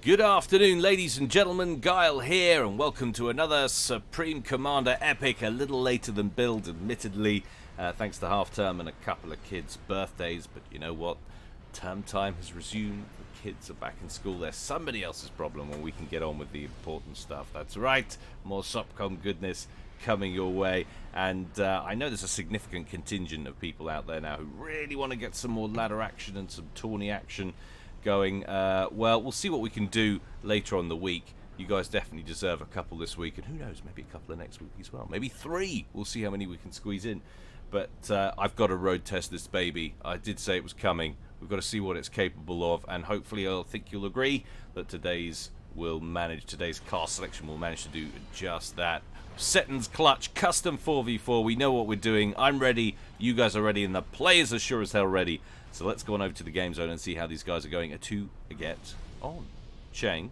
Good afternoon, ladies and gentlemen. Guile here, and welcome to another Supreme Commander epic. A little later than billed, admittedly, thanks to half-term and a couple of kids' birthdays. But you know what? Term time has resumed. The kids are back in school. There's somebody else's problem when we can get on with the important stuff. That's right. More Supcom goodness coming your way. And I know there's a significant contingent of people out there now who really want to get some more ladder action and some tourney action going. Well, we'll see what we can do later on in the week. You guys definitely deserve a couple this week, and who knows, maybe a couple of next week as well. Maybe 3. We'll see how many we can squeeze in. But I've got to road test this baby. I did say it was coming. We've got to see what it's capable of, and hopefully I think you'll agree that today's cast selection will manage to do just that. Setons clutch, custom 4v4. We know what we're doing. I'm ready. You guys are ready, and the players are sure as hell ready. So let's go on over to the game zone and see how these guys are going to get on. Chang.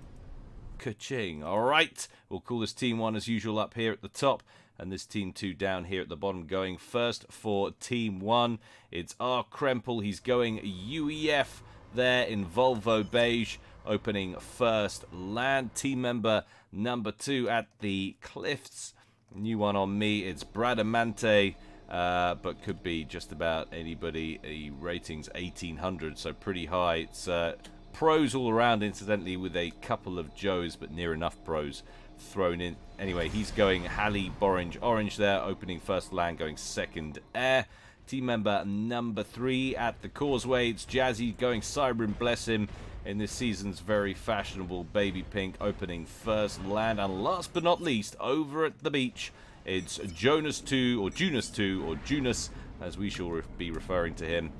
Ka-ching. Alright. We'll call this Team 1 as usual up here at the top. And this Team 2 down here at the bottom. Going first for Team 1. It's R. Krempel. He's going UEF there in Volvo Beige. Opening first land. Team member number 2 at the Cliffs. New one on me. It's Bradamante. But could be just about anybody. The rating's 1800, so pretty high. It's pros all around, incidentally, with a couple of Joes, but near enough pros thrown in. Anyway, he's going Halley, Orange there, opening first land, going second air. Team member number 3 at the Causeway. It's Jazzy going Cybrin, bless him, in this season's very fashionable baby pink, opening first land. And last but not least, over at the beach, it's Jonas 2, or Junus 2, or Junus, as we shall be referring to him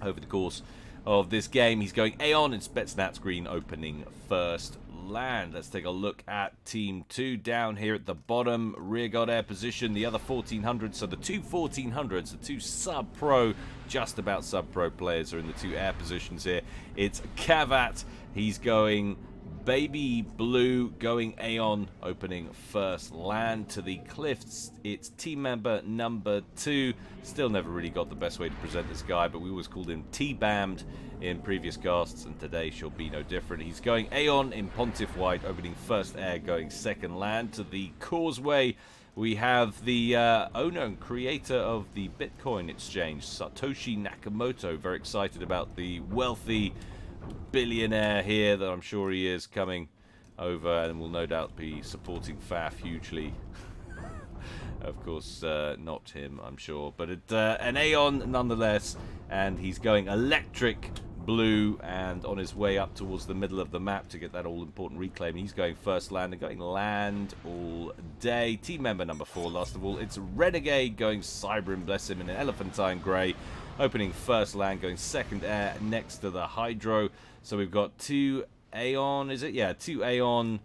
over the course of this game. He's going Aeon in Spetsnaz Green, opening first land. Let's take a look at Team 2 down here at the bottom. Rearguard air position, the other 1400s. So the two 1400s, the two sub-pro, just about sub-pro players are in the 2 air positions here. It's Kavat. He's going Baby Blue, going Aeon, opening first land. To the Cliffs, it's team member number 2. Still never really got the best way to present this guy, but we always called him T-Bammed in previous casts, and today shall be no different. He's going Aeon in Pontiff White, opening first air, going second land. To the Causeway, we have the owner and creator of the Bitcoin exchange, Satoshi Nakamoto. Very excited about the wealthy billionaire here that I'm sure he is coming over, and will no doubt be supporting FAF hugely. Of course, not him, I'm sure, but an Aeon nonetheless, and he's going electric blue and on his way up towards the middle of the map to get that all-important reclaim. He's going first land and going land all day. Team member number 4, last of all, it's Renegade going Cybrin, bless him, in an Elephantine Grey, opening first land, going second air next to the Hydro. So we've got 2 Aeon, is it? Yeah, 2 Aeon,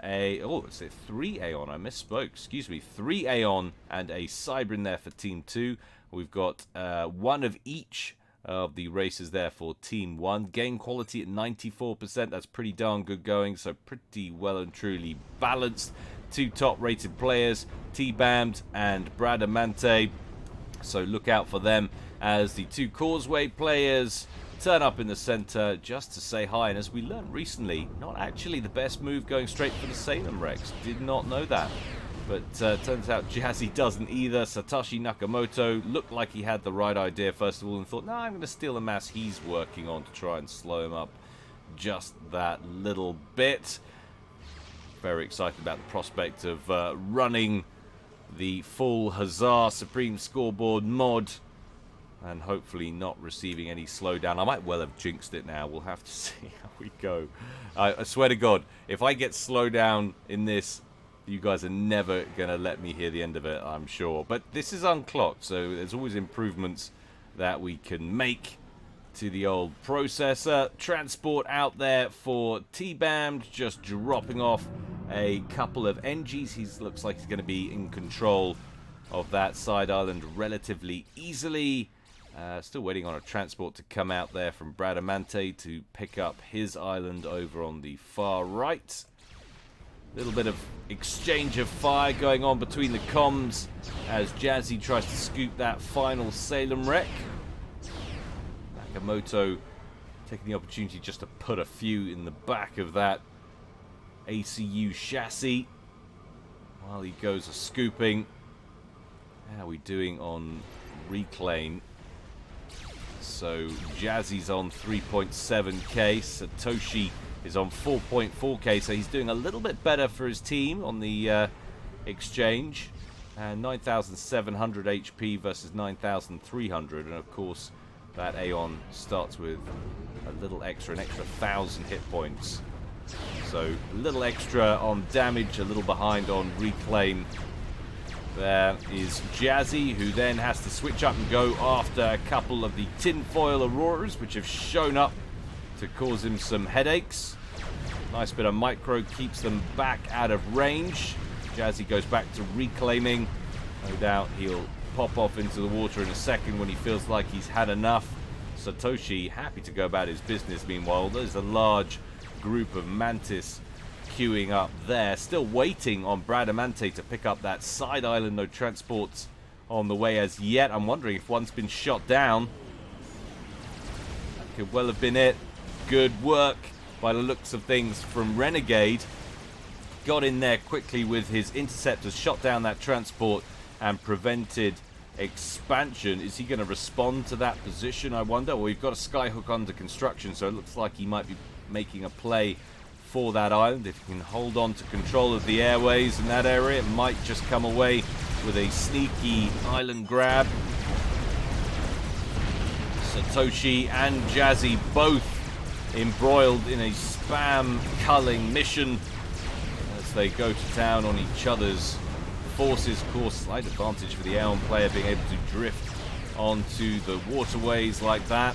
is it 3 Aeon? I misspoke, excuse me. 3 Aeon and a Cybrin there for Team 2. We've got 1 of each of the races there for Team 1. Game quality at 94%. That's pretty darn good going, so pretty well and truly balanced. 2 top-rated players, T-Bammed and Bradamante. So look out for them as the 2 Causeway players turn up in the center just to say hi. And as we learned recently, not actually the best move going straight for the Salem Rex. Did not know that. But turns out Jazzy doesn't either. Satoshi Nakamoto looked like he had the right idea first of all and thought, no, I'm going to steal a mass he's working on to try and slow him up just that little bit. Very excited about the prospect of running the full Huzzah Supreme Scoreboard mod and hopefully not receiving any slowdown. I might well have jinxed it now. We'll have to see how we go. I swear to God, if I get slowdown in this, you guys are never going to let me hear the end of it, I'm sure. But this is unclocked, so there's always improvements that we can make to the old processor. Transport out there for T-Bammed, just dropping off a couple of NGs. He looks like he's going to be in control of that side island relatively easily. Still waiting on a transport to come out there from Bradamante to pick up his island over on the far right. Little bit of exchange of fire going on between the comms as Jazzy tries to scoop that final Salem wreck. Nakamoto Taking the opportunity just to put a few in the back of that ACU chassis while he goes a scooping. How are we doing on reclaim? So Jazzy's on 3.7k, Satoshi is on 4.4k, so he's doing a little bit better for his team on the exchange. 9,700 HP versus 9,300, and of course that Aeon starts with a little extra, an extra 1,000 hit points. So a little extra on damage, a little behind on reclaim. There is Jazzy, who then has to switch up and go after a couple of the tinfoil Auroras, which have shown up to cause him some headaches. Nice bit of micro, keeps them back out of range. Jazzy goes back to reclaiming. No doubt he'll pop off into the water in a second when he feels like he's had enough. Satoshi happy to go about his business. Meanwhile, there's a large group of Mantis queuing up there, still waiting on Bradamante to pick up that side island. No transports on the way as yet. I'm wondering if one's been shot down. That could well have been it. Good work by the looks of things from Renegade. Got in there quickly with his interceptors, shot down that transport and prevented expansion. Is he going to respond to that position, I wonder? Well, we've got a skyhook under construction, so it looks like he might be making a play for that island. If he can hold on to control of the airways in that area, it might just come away with a sneaky island grab. Satoshi and Jazzy both embroiled in a spam culling mission as they go to town on each other's forces. Of course, slight advantage for the Aeon player being able to drift onto the waterways like that.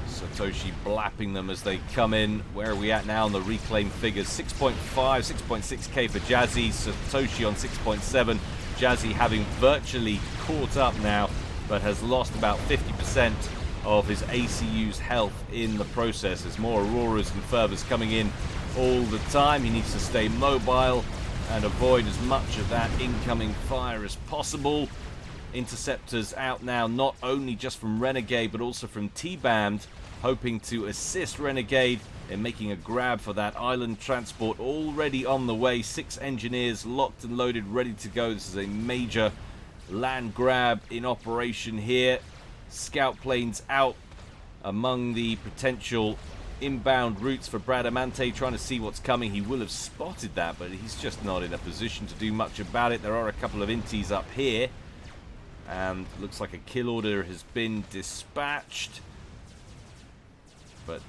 Satoshi blapping them as they come in. Where are we at now on the reclaim figures? 6.5, 6.6k for Jazzy. Satoshi on 6.7. Jazzy having virtually caught up now, but has lost about 50% of his ACU's health in the process. There's more Auroras and Fervors coming in all the time. He needs to stay mobile and avoid as much of that incoming fire as possible. Interceptors out now, not only just from Renegade, but also from T-Band, hoping to assist Renegade in making a grab for that island transport already on the way. 6 engineers locked and loaded, ready to go. This is a major land grab in operation here. Scout planes out among the potential inbound routes for Bradamante, trying to see what's coming. He will have spotted that, but he's just not in a position to do much about it. There are a couple of inties up here, and looks like a kill order has been dispatched. But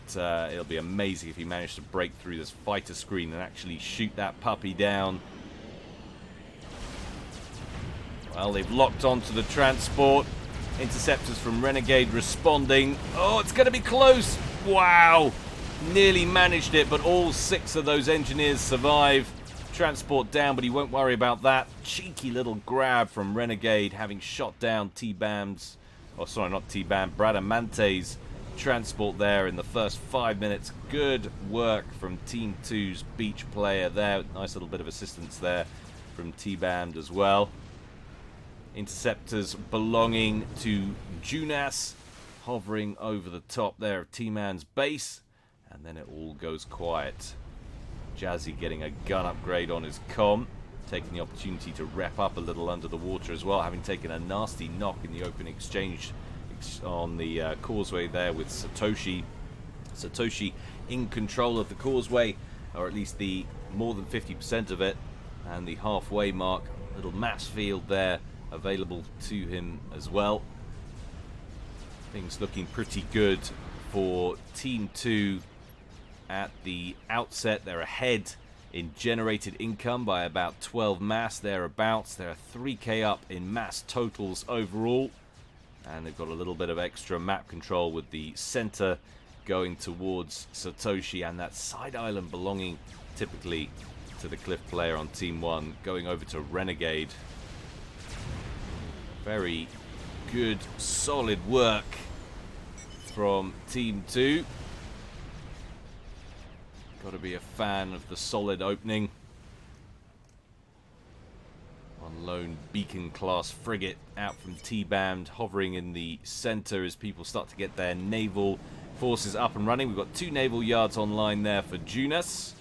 it'll be amazing if he managed to break through this fighter screen and actually shoot that puppy down. Well, they've locked onto the transport. Interceptors from Renegade responding. Oh, it's going to be close. Wow. Nearly managed it, but all 6 of those engineers survive. Transport down, but he won't worry about that. Cheeky little grab from Renegade, having shot down T-Bam's, oh sorry, not T-Bam, Bradamante's transport there in the first 5 minutes. Good work from Team 2's beach player there. Nice little bit of assistance there from T-Bam as well. Interceptors belonging to Junas, hovering over the top there of T-Man's base, and then it all goes quiet. Jazzy getting a gun upgrade on his comm, taking the opportunity to rep up a little under the water as well, having taken a nasty knock in the open exchange on the causeway there with Satoshi. Satoshi in control of the causeway, or at least the more than 50% of it, and the halfway mark. Little mass field there available to him as well. Things looking pretty good for Team 2 at the outset. They're ahead in generated income by about 12 mass thereabouts. They're 3k up in mass totals overall, and they've got a little bit of extra map control with the center going towards Satoshi and that side island belonging typically to the Cliff player on Team 1 going over to Renegade. Very good, solid work from Team 2. Got to be a fan of the solid opening. One lone beacon-class frigate out from T-Band, hovering in the center as people start to get their naval forces up and running. We've got 2 naval yards online there for Junas.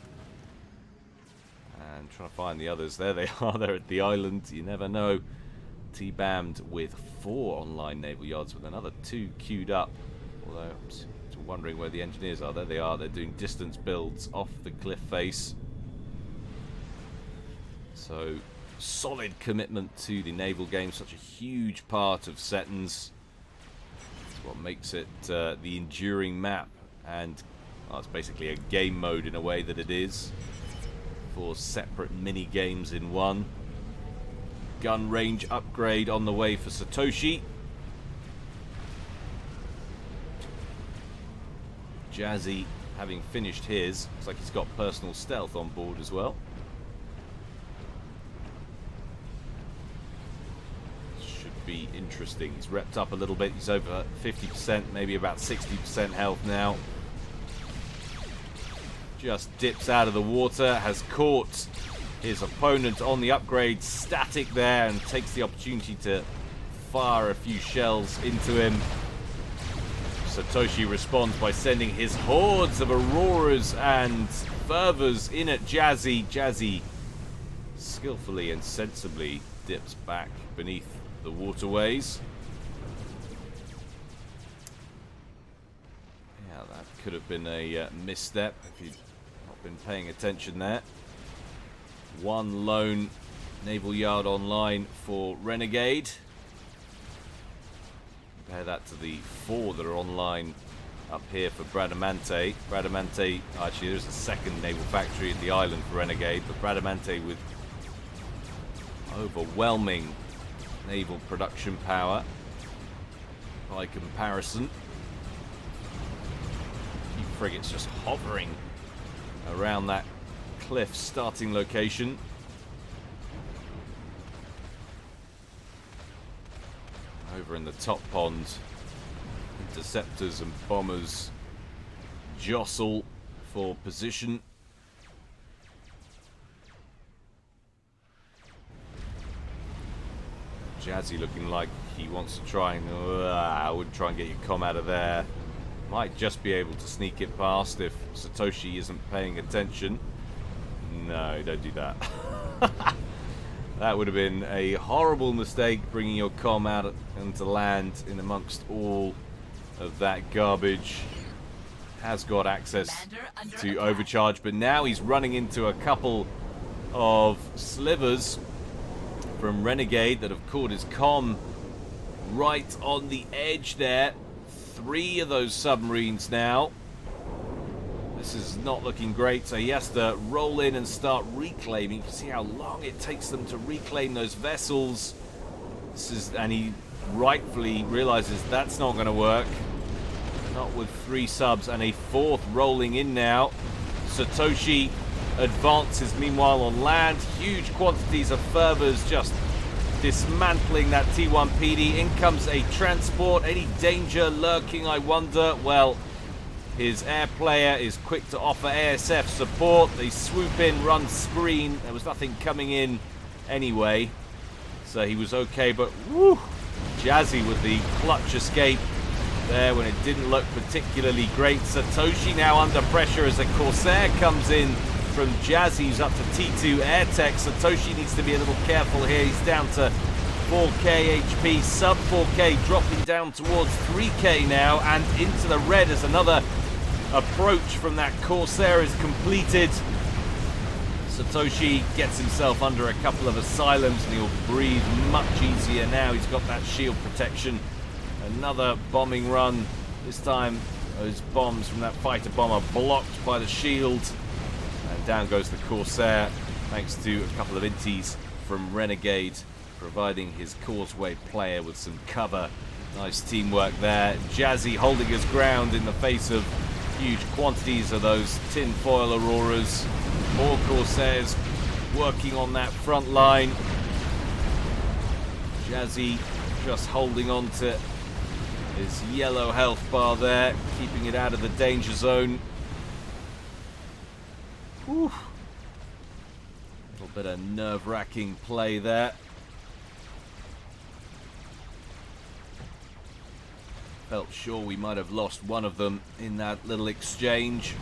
And trying to find the others. There they are. They're at the island. You never know. T-Band with 4 online naval yards with another 2 queued up. Although I'm still wondering where the engineers are. There they are. They're doing distance builds off the cliff face. So, solid commitment to the naval game. Such a huge part of Setons. It's what makes it the enduring map. And well, it's basically a game mode in a way that it is. 4 separate mini games in one. Gun range upgrade on the way for Satoshi. Jazzy, having finished his, looks like he's got personal stealth on board as well. Should be interesting. He's repped up a little bit. He's over 50%, maybe about 60% health now. Just dips out of the water, has caught his opponent on the upgrade, static there, and takes the opportunity to fire a few shells into him. Satoshi responds by sending his hordes of Auroras and Fervors in at Jazzy. Jazzy skillfully and sensibly dips back beneath the waterways. Yeah, that could have been a misstep if he'd not been paying attention there. 1 lone naval yard online for Renegade. Compare that to the 4 that are online up here for Bradamante. Bradamante, actually there's a 2nd naval factory in the island for Renegade, but Bradamante with overwhelming naval production power by comparison. A few frigates just hovering around that cliff starting location. Over in the top pond, interceptors and bombers jostle for position. Jazzy looking like he wants to try and I wouldn't try and get your comm out of there. Might just be able to sneak it past if Satoshi isn't paying attention. No, don't do that. That would have been a horrible mistake, bringing your comm out into land in amongst all of that garbage. Has got access to overcharge, but now he's running into a couple of slivers from Renegade that have caught his comm right on the edge there. 3 of those submarines now. This is not looking great, so he has to roll in and start reclaiming. You can see how long it takes them to reclaim those vessels. And he rightfully realizes that's not going to work. Not with 3 subs and a 4th rolling in now. Satoshi advances meanwhile on land. Huge quantities of fervors just dismantling that T1 PD. In comes a transport. Any danger lurking, I wonder? Well, his air player is quick to offer ASF support. They swoop in, run screen. There was nothing coming in anyway, so he was okay. But woo, Jazzy with the clutch escape there when it didn't look particularly great. Satoshi now under pressure as a Corsair comes in from Jazzy, who's up to T2 air tech. Satoshi needs to be a little careful here. He's down to 4k HP, sub 4k, dropping down towards 3k now, and into the red as another approach from that Corsair is completed. Satoshi gets himself under a couple of asylums and he'll breathe much easier now. He's got that shield protection. Another bombing run. This time those bombs from that fighter bomber blocked by the shield. And down goes the Corsair thanks to a couple of inties from Renegade, providing his causeway player with some cover. Nice teamwork there. Jazzy holding his ground in the face of huge quantities of those tinfoil Auroras. More Corsairs working on that front line. Jazzy just holding on to his yellow health bar there, keeping it out of the danger zone. Whew. A little bit of nerve-wracking play there. Felt sure we might have lost one of them in that little exchange.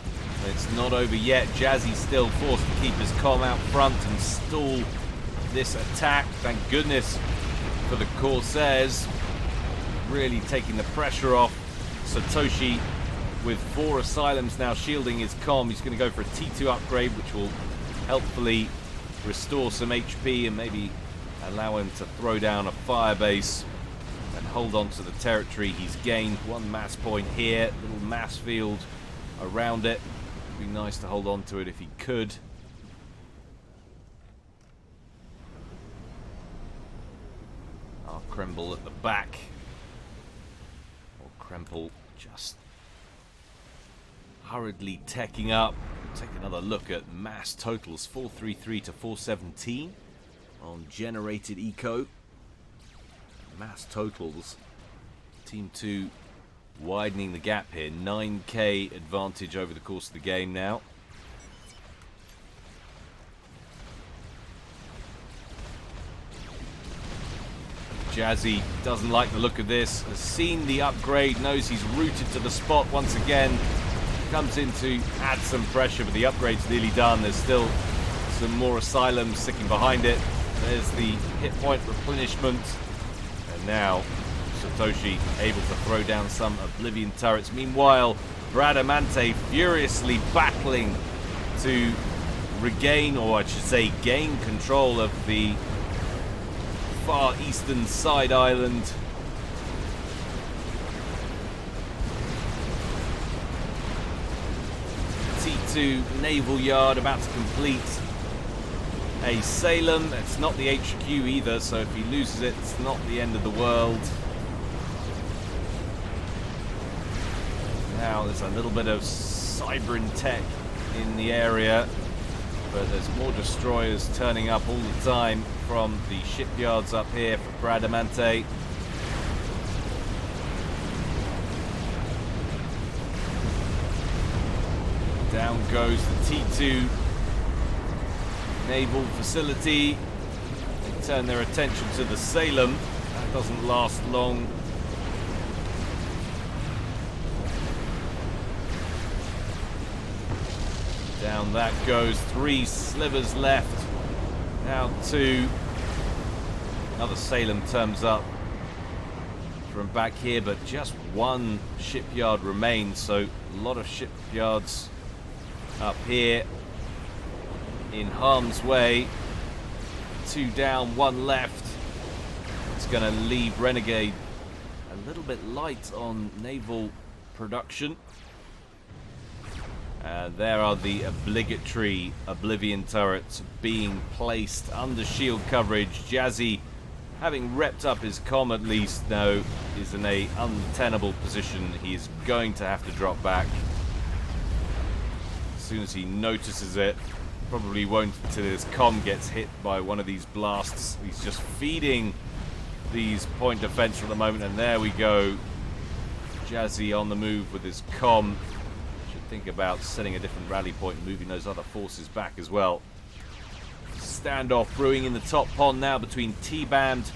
It's not over yet. Jazzy still forced to keep his comm out front and stall this attack. Thank goodness for the Corsairs. Really taking the pressure off. Satoshi with 4 asylums now shielding his comm. He's going to go for a T2 upgrade, which will helpfully restore some HP and maybe allow him to throw down a firebase and hold on to the territory he's gained. 1 mass point here, little mass field around it. It'd be nice to hold on to it if he could. Our Kremble at the back. Or Kremple just hurriedly teching up. We'll take another look at mass totals. 433 to 417 on generated eco. Mass totals. Team 2 widening the gap here. 9k advantage over the course of the game now. Jazzy doesn't like the look of this. Has seen the upgrade. Knows he's rooted to the spot once again. Comes in to add some pressure, but the upgrade's nearly done. There's still some more asylums sticking behind it. There's the hit point replenishment. Now, Satoshi able to throw down some Oblivion turrets. Meanwhile, Bradamante furiously battling to regain, or I should say gain control of the far eastern side island. T2 naval yard about to complete a Salem. It's not the HQ either, so if he loses it, it's not the end of the world. Now there's a little bit of Cybrin tech in the area, but there's more destroyers turning up all the time from the shipyards up here for Bradamante. Down goes the T2 naval facility. They turn their attention to the Salem. That doesn't last long. Down that goes. 3 slivers left. Now 2. Another Salem turns up from back here, but just 1 shipyard remains, so a lot of shipyards up here in harm's way. 2 down, 1 left. It's going to leave Renegade a little bit light on naval production. There are the obligatory Oblivion turrets being placed under shield coverage. Jazzy, having repped up his comm at least, now is in a untenable position. He is going to have to drop back as soon as he notices it. Probably won't until his comm gets hit by one of these blasts. He's just feeding these point defense at the moment, and there we go. Jazzy on the move with his comm. Should think about setting a different rally point and moving those other forces back as well. Standoff brewing in the top pond now between T-Band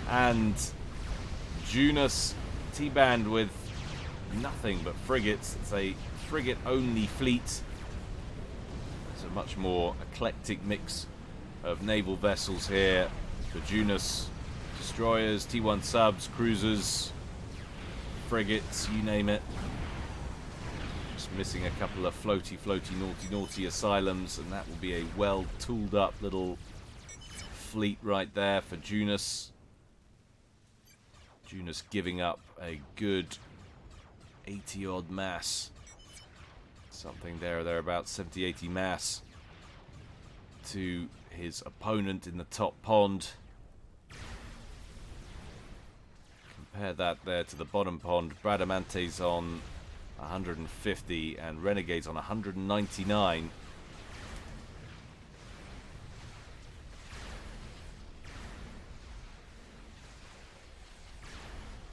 and Junus. T-Band with nothing but frigates. It's a frigate-only fleet. It's a much more eclectic mix of naval vessels here for Junus. Destroyers, T1 subs, cruisers, frigates, you name it. Just missing a couple of floaty, naughty asylums, and that will be a well tooled up little fleet right there for Junus. Junus giving up a good 80 odd mass. Something there or thereabouts, 70-80 mass to his opponent in the top pond. Compare that there to the bottom pond. Bradamante's on 150 and Renegade's on 199.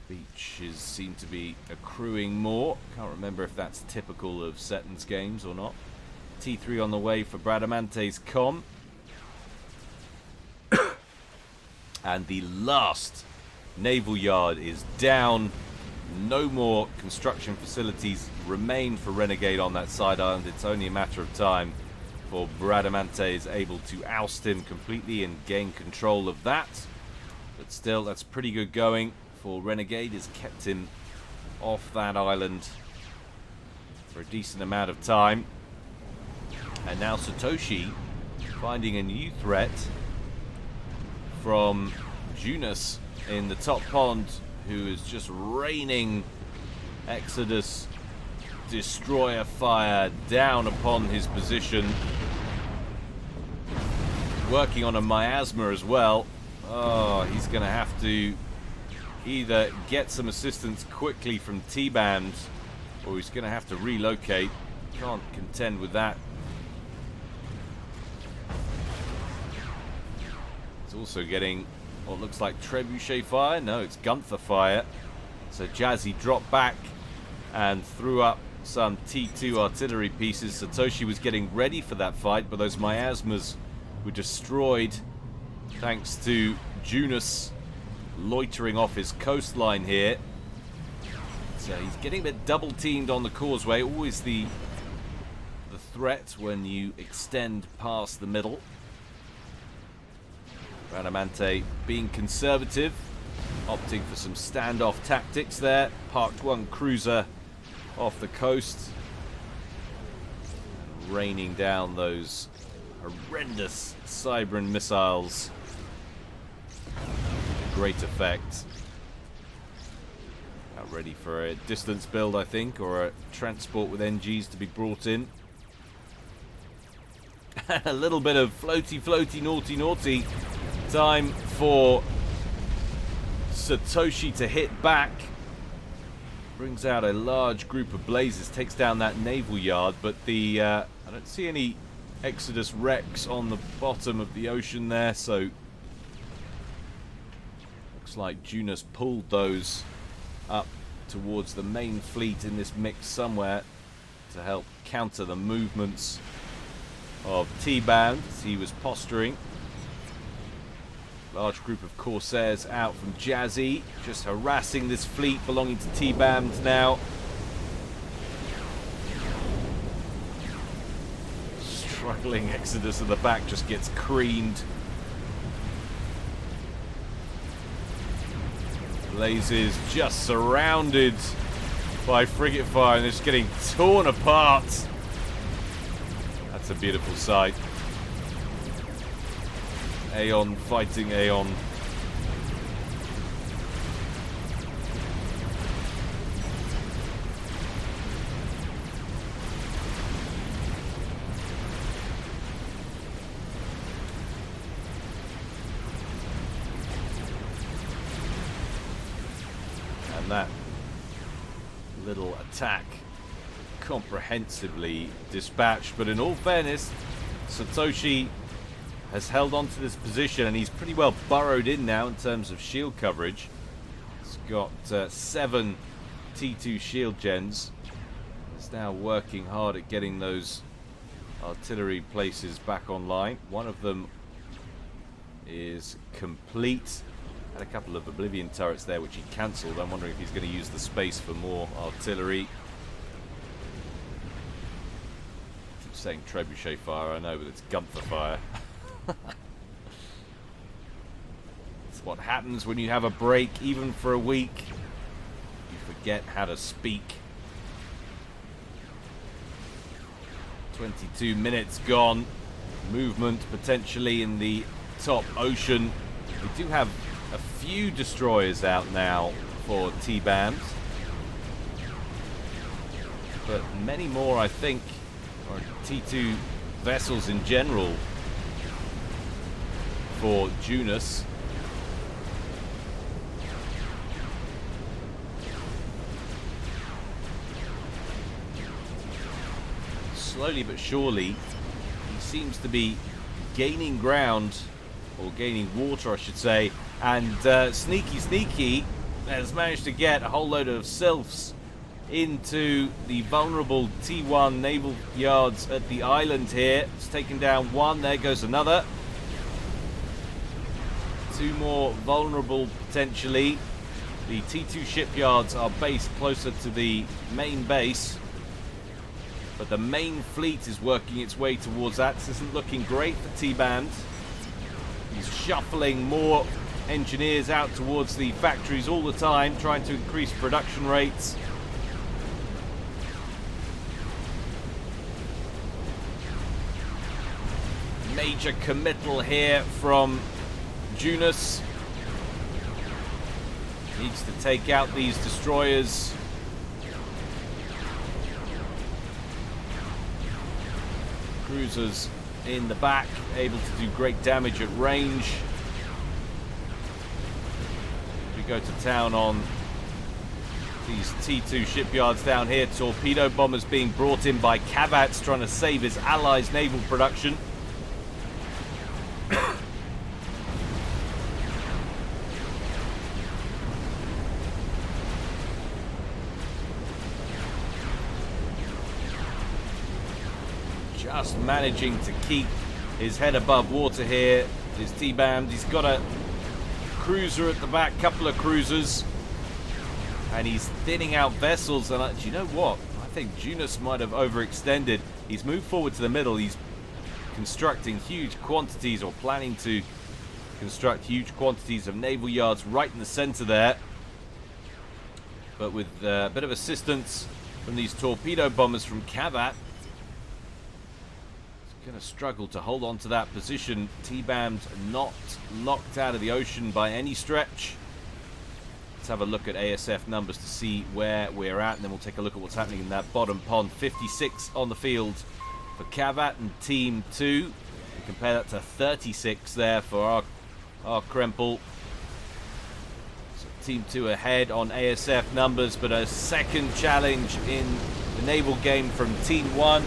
Beaches seem to be accruing more. Can't remember if that's typical of Setons games or not. T3 on the way for Bradamante's comm. And the last naval yard is down. no more construction facilities remain for Renegade on that side island. It's only a matter of time before Bradamante is able to oust him completely and gain control of that. But still, that's pretty good going for Renegade. Has kept him off that island for a decent amount of time. And now Satoshi finding a new threat from Junus in the top pond, who is just raining Exodus destroyer fire down upon his position. Working on a miasma as well. Oh, he's going to have to either get some assistance quickly from T-Band, or he's going to have to relocate. Can't contend with that. He's also getting what looks like trebuchet fire. No, it's Gunther fire. So Jazzy dropped back and threw up some T2 artillery pieces. Satoshi was getting ready for that fight, but those miasmas were destroyed thanks to Junus loitering off his coastline here. So he's getting a bit double teamed on the causeway. Always the threat when you extend past the middle. Bradamante being conservative, opting for some standoff tactics there. Parked one cruiser off the coast and raining down those horrendous Cybran missiles. Great effect. Now ready for a distance build, I think, or a transport with NGs to be brought in. A little bit of floaty, floaty, naughty, naughty. Time for Satoshi to hit back. Brings out a large group of blazes, takes down that naval yard, but the I don't see any Exodus wrecks on the bottom of the ocean there, so looks like Junus pulled those up towards the main fleet in this mix somewhere to help counter the movements of T-Band as he was posturing. Large group of Corsairs out from Jazzy, just harassing this fleet belonging to T-Band now. Struggling Exodus at the back just gets creamed. Blazes just surrounded by frigate fire and it's getting torn apart. That's a beautiful sight. Aeon fighting Aeon. And that little attack comprehensively dispatched, but in all fairness, Satoshi has held on to this position and he's pretty well burrowed in now in terms of shield coverage. He's got 7 T2 shield gens. He's now working hard at getting those artillery places back online. One of them is complete. Had a couple of Oblivion turrets there which he cancelled. I'm wondering if he's going to use the space for more artillery. I keep saying trebuchet fire, I know, but it's Gunther fire. It's what happens when you have a break, even for a week. You forget how to speak. 22 minutes gone. Movement potentially in the top ocean. We do have a few destroyers out now for T-Band, but many more, I think, or T2 vessels in general for Junus. Slowly but surely, he seems to be gaining ground, or gaining water, I should say, and Sneaky has managed to get a whole load of sylphs into the vulnerable T1 naval yards at the island here. It's taken down one, there goes another. 2 more vulnerable potentially. The T2 shipyards are based closer to the main base, but the main fleet is working its way towards that. This isn't looking great for T-Band. He's shuffling more engineers out towards the factories all the time, trying to increase production rates. Major committal here from Junus. Needs to take out these destroyers. Cruisers in the back, able to do great damage at range. We go to town on these T2 shipyards down here. Torpedo bombers being brought in by Kavats, trying to save his allies' naval production. Just managing to keep his head above water here is T-Band. He's got a cruiser at the back, couple of cruisers, and he's thinning out vessels. And do you know what? I think Junus might have overextended. He's moved forward to the middle. He's constructing huge quantities, or planning to construct huge quantities of naval yards right in the center there. But with a bit of assistance from these torpedo bombers from Kavat, going to struggle to hold on to that position. T-Band not locked out of the ocean by any stretch. Let's have a look at ASF numbers to see where we're at, and then we'll take a look at what's happening in that bottom pond. 56 on the field for Kavat and Team 2. We compare that to 36 there for our Krempel. So Team 2 ahead on ASF numbers, but a second challenge in the naval game from Team 1.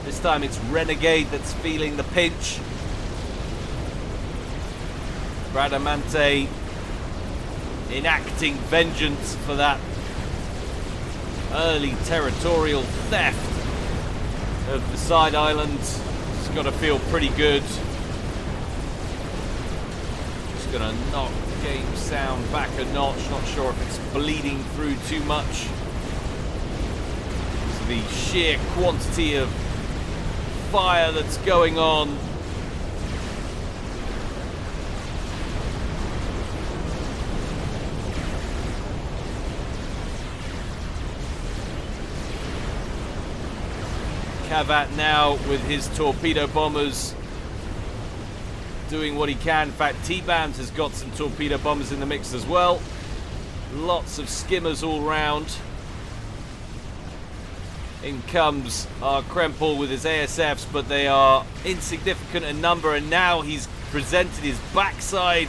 This time it's Renegade that's feeling the pinch. Bradamante enacting vengeance for that early territorial theft of the side islands. It's got to feel pretty good. Just going to knock game sound back a notch. Not sure if it's bleeding through too much. The sheer quantity of fire that's going on. Kavat now with his torpedo bombers doing what he can. In fact, T-Band has got some torpedo bombers in the mix as well. Lots of skimmers all round. In comes our Krempel with his ASFs, but they are insignificant in number, and now he's presented his backside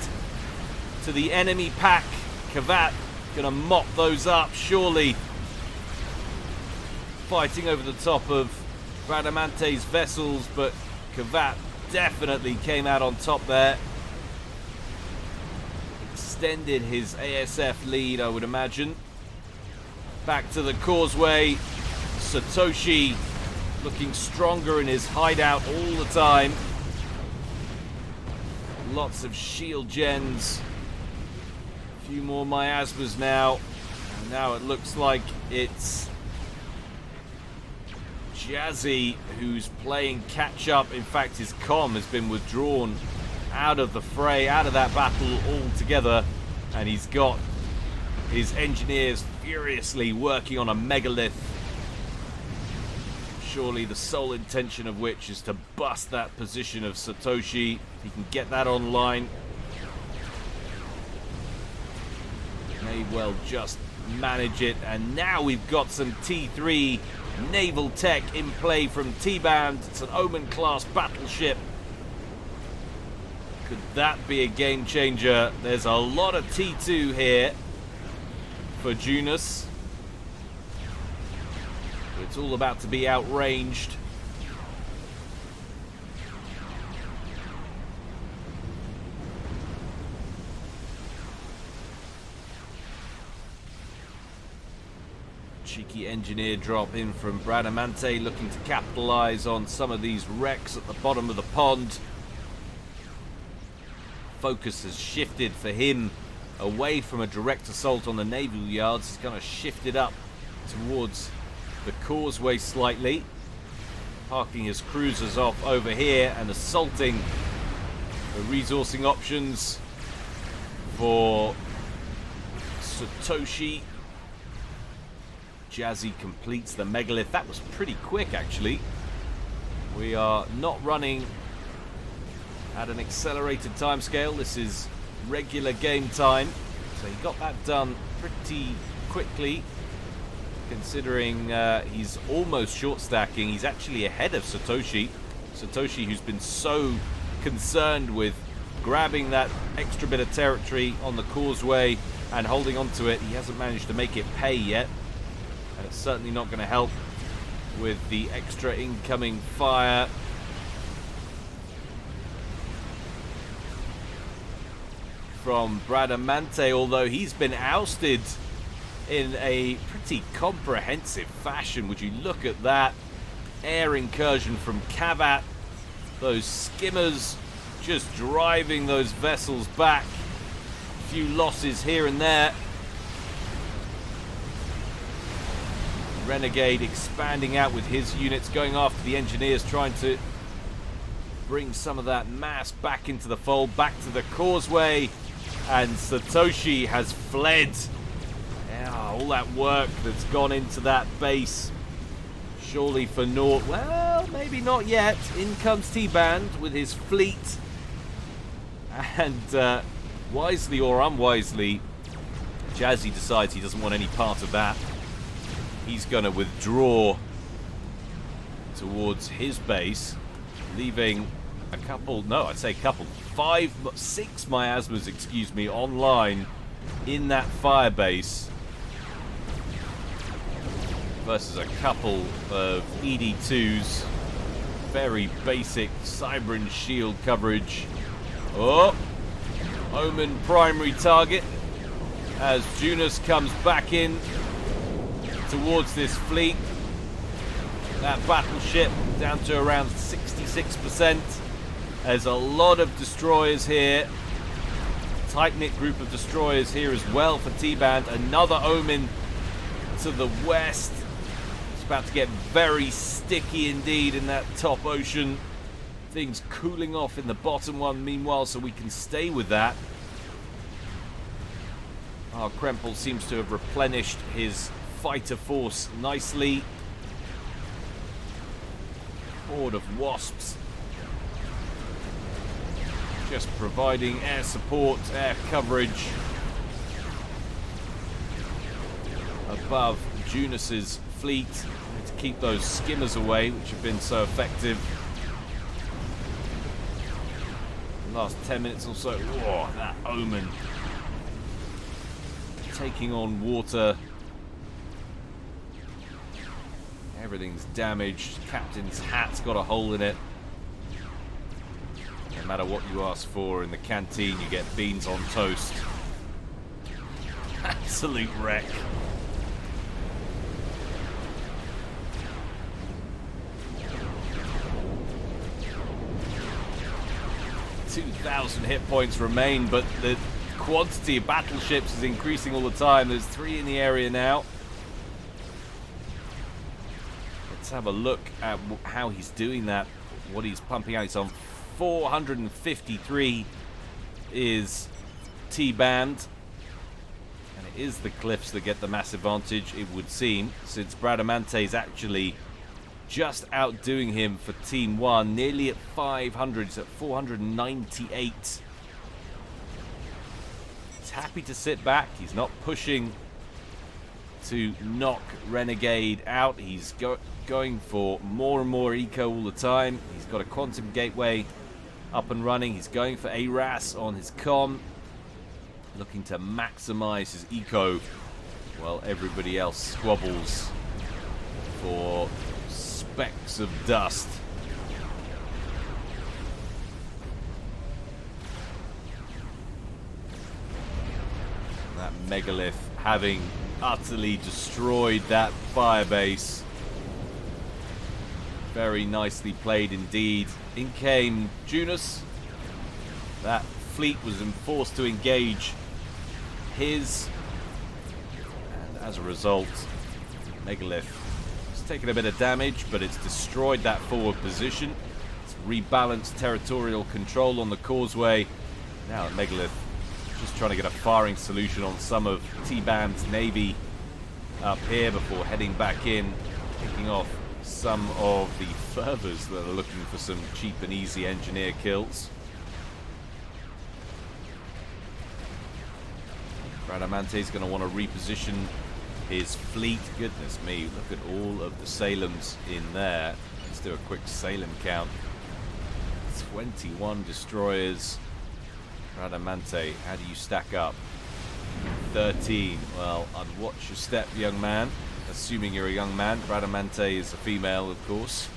to the enemy pack. Kavat gonna mop those up, surely. Fighting over the top of Bradamante's vessels, but Kavat definitely came out on top there. Extended his ASF lead, I would imagine. Back to the causeway. Satoshi looking stronger in his hideout all the time. Lots of shield gens. A few more miasmas now. And now it looks like it's Jazzy who's playing catch up. In fact, his comm has been withdrawn out of the fray, out of that battle altogether. And he's got his engineers furiously working on a megalith. Surely the sole intention of which is to bust that position of Satoshi. If he can get that online, may well just manage it. And now we've got some T3 naval tech in play from T-Band. It's an Omen-class battleship. Could that be a game changer? There's a lot of T2 here for Junus. It's all about to be outranged. Cheeky engineer drop in from Bradamante, looking to capitalize on some of these wrecks at the bottom of the pond. Focus has shifted for him away from a direct assault on the naval yards. He's kind of shifted up towards the causeway slightly, parking his cruisers off over here and assaulting the resourcing options for Satoshi. Jazzy completes the megalith. That was pretty quick, actually. We are not running at an accelerated timescale. This is regular game time. So he got that done pretty quickly, considering he's almost short stacking. He's actually ahead of Satoshi. Satoshi, who's been so concerned with grabbing that extra bit of territory on the causeway and holding on to it. He hasn't managed to make it pay yet. And it's certainly not going to help with the extra incoming fire. From Bradamante, although he's been ousted in a pretty comprehensive fashion. Would you look at that air incursion from Kavat? Those skimmers just driving those vessels back. A few losses here and there. Renegade expanding out with his units, going after the engineers, trying to bring some of that mass back into the fold, back to the causeway. And Satoshi has fled. Yeah, all that work that's gone into that base, surely for naught. Well, maybe not yet. In comes T-Band with his fleet. And wisely or unwisely, Jazzy decides he doesn't want any part of that. He's going to withdraw towards his base, leaving a couple, no, I'd say a couple, 6 miasmas, excuse me, online in that fire base versus a couple of ED2s. Very basic Cybran shield coverage. Oh, Omen primary target as Junus comes back in towards this fleet. That battleship down to around 66%. There's a lot of destroyers here. Tight-knit group of destroyers here as well for T-Band. Another Omen to the west. It's about to get very sticky indeed in that top ocean. Things cooling off in the bottom one meanwhile, so we can stay with that. Our Krempel seems to have replenished his fighter force nicely. Horde of Wasps just providing air support, air coverage above Junus's fleet to keep those skimmers away, which have been so effective. The last 10 minutes or so. Oh, that Omen taking on water. Everything's damaged. Captain's hat's got a hole in it. No matter what you ask for in the canteen, you get beans on toast. Absolute wreck. "2,000 hit points remain, but the quantity of battleships is increasing all the time. There's 3 in the area now. Let's have a look at how he's doing that, what he's pumping out. He's on 453 is T-Band. And it is the cliffs that get the mass advantage, it would seem, since Bradamante is actually just outdoing him for Team 1, nearly at 500. He's at 498. He's happy to sit back. He's not pushing to knock Renegade out. He's going for more and more eco all the time. He's got a quantum gateway up and running. He's going for ARAS on his comm, looking to maximize his eco while everybody else squabbles for specks of dust. That megalith having utterly destroyed that firebase. Very nicely played indeed. In came Junus. That fleet was forced to engage his. And as a result, Megalith has taken a bit of damage, but it's destroyed that forward position. It's rebalanced territorial control on the causeway. Now Megalith just trying to get a firing solution on some of T-Bam's navy up here before heading back in, picking off some of the fervors that are looking for some cheap and easy engineer kills. Radamante's going to want to reposition his fleet. Goodness me, look at all of the Salems in there. Let's do a quick Salem count. 21 destroyers. Radamante, how do you stack up? 13. Well, I'd watch your step, young man. Assuming you're a young man. Radamante is a female, of course.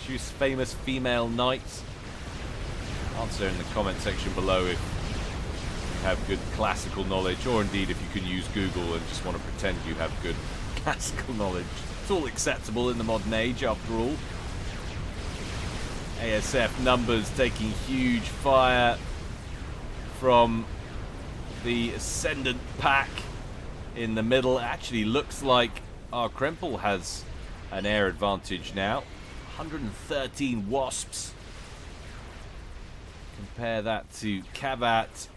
She's famous female knight. Answer in the comment section below if you have good classical knowledge, or indeed if you can use Google and just want to pretend you have good classical knowledge. It's all acceptable in the modern age, after all. ASF numbers taking huge fire from the Ascendant pack in the middle. It actually looks like our Krempel has an air advantage now. 113 Wasps. Compare that to Kavat,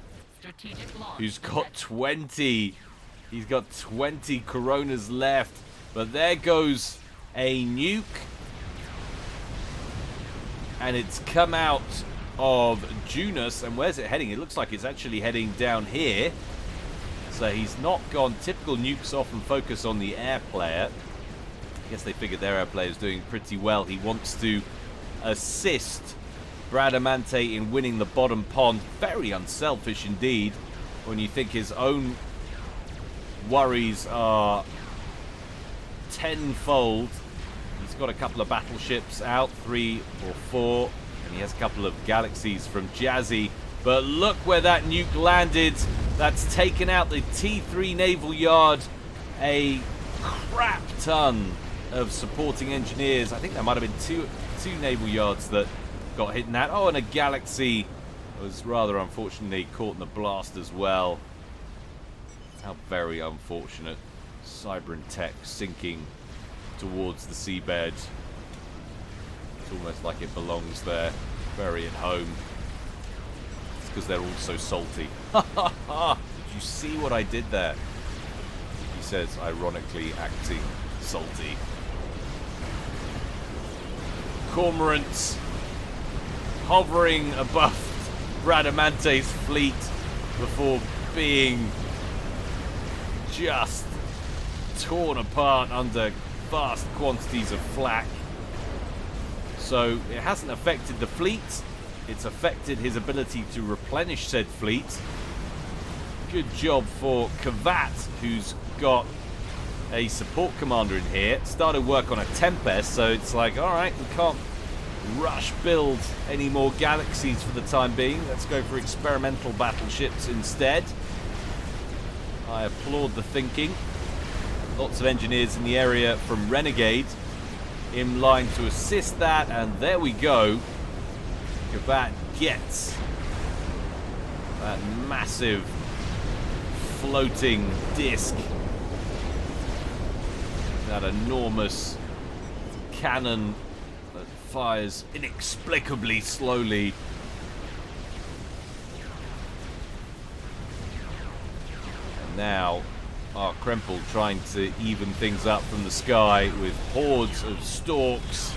who's got 20. He's got 20 Coronas left. But there goes a nuke. And it's come out of Junus. And where's it heading? It looks like it's actually heading down here. So he's not gone. Typical nukes often focus on the air player. I guess they figured their air player is doing pretty well. He wants to assist Bradamante in winning the bottom pond. Very unselfish indeed, when you think his own worries are tenfold. He's got a couple of battleships out, 3 or 4, and he has a couple of galaxies from Jazzy. But look where that nuke landed. That's taken out the T3 naval yard. A crap ton of supporting engineers. I think there might have been two naval yards that got hit in that. Oh, and a galaxy was rather unfortunately caught in the blast as well. How very unfortunate. Cybran Tech sinking towards the seabed. It's almost like it belongs there. Very at home. It's because they're all so salty. Ha ha ha! Did you see what I did there? He says, ironically acting salty. Cormorants hovering above Bradamante's fleet before being just torn apart under vast quantities of flak. So it hasn't affected the fleet, it's affected his ability to replenish said fleet. Good job for Kavat, who's got a support commander in here. Started work on a Tempest, so it's like, alright, we can't rush build any more galaxies for the time being. Let's go for experimental battleships instead. I applaud the thinking. Lots of engineers in the area from Renegade in line to assist that, and there we go. Kavat gets that massive floating disc, that enormous cannon that fires inexplicably slowly. And now our Krempel trying to even things up from the sky with hordes of storks.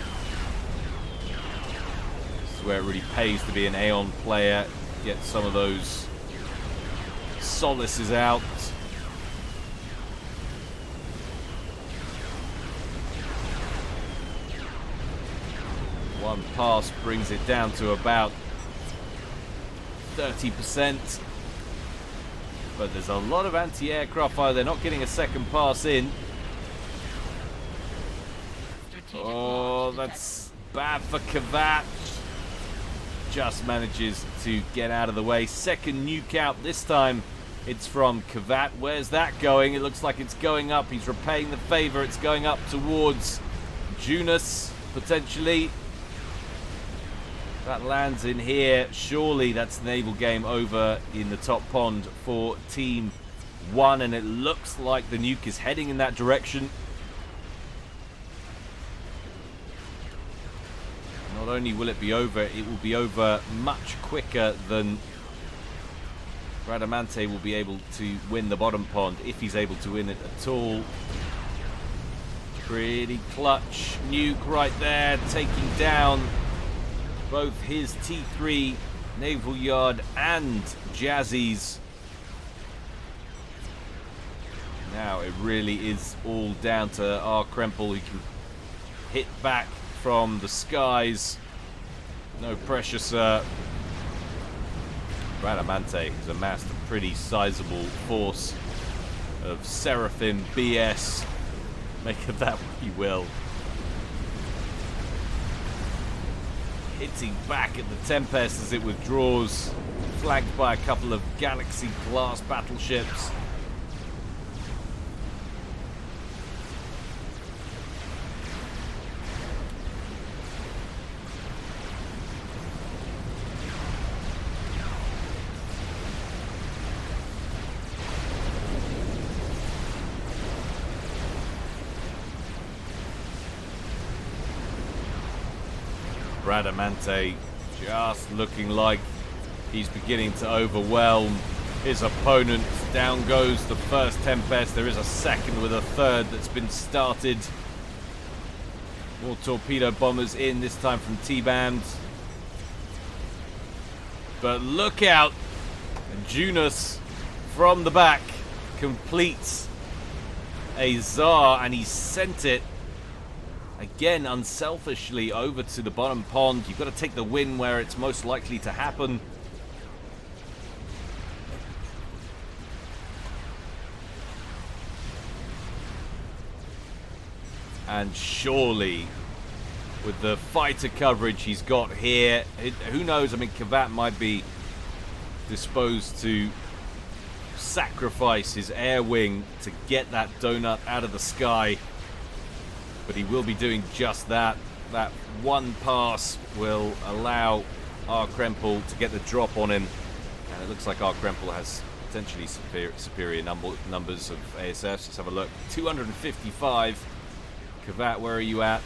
This is where it really pays to be an Aeon player. Get some of those solaces out. One pass brings it down to about 30%. But there's a lot of anti-aircraft fire. They're not getting a second pass in. Oh, that's bad for Kavat. Just manages to get out of the way. Second nuke out. This time it's from Kavat. Where's that going? It looks like it's going up. He's repaying the favor. It's going up towards Junus, potentially. That lands in here. Surely that's naval game over in the top pond for Team one, and it looks like the nuke is heading in that direction. Not only will it be over, it will be over much quicker than Bradamante will be able to win the bottom pond, if he's able to win it at all. Pretty clutch nuke right there, taking down both his T3 naval yard and Jazzy's. Now it really is all down to our Krempel, who can hit back from the skies. No pressure, sir. Bradamante has amassed a pretty sizable force of Seraphim BS. Make of that what you will. Hitting back at the Tempest as it withdraws, flanked by a couple of Galaxy-class battleships. Bradamante just looking like he's beginning to overwhelm his opponent. Down goes the first Tempest. There is a second with a third that's been started. More torpedo bombers in, this time from T-Band. But look out! Junus from the back completes a Tsar, and he sent it again unselfishly over to the bottom pond. You've got to take the win where it's most likely to happen. And surely, with the fighter coverage he's got here, who knows, I mean, Kavat might be disposed to sacrifice his air wing to get that donut out of the sky. But he will be doing just that. That one pass will allow our Krempel to get the drop on him. And it looks like our Krempel has potentially superior numbers of ASFs. Let's have a look. 255. Kavat, where are you at?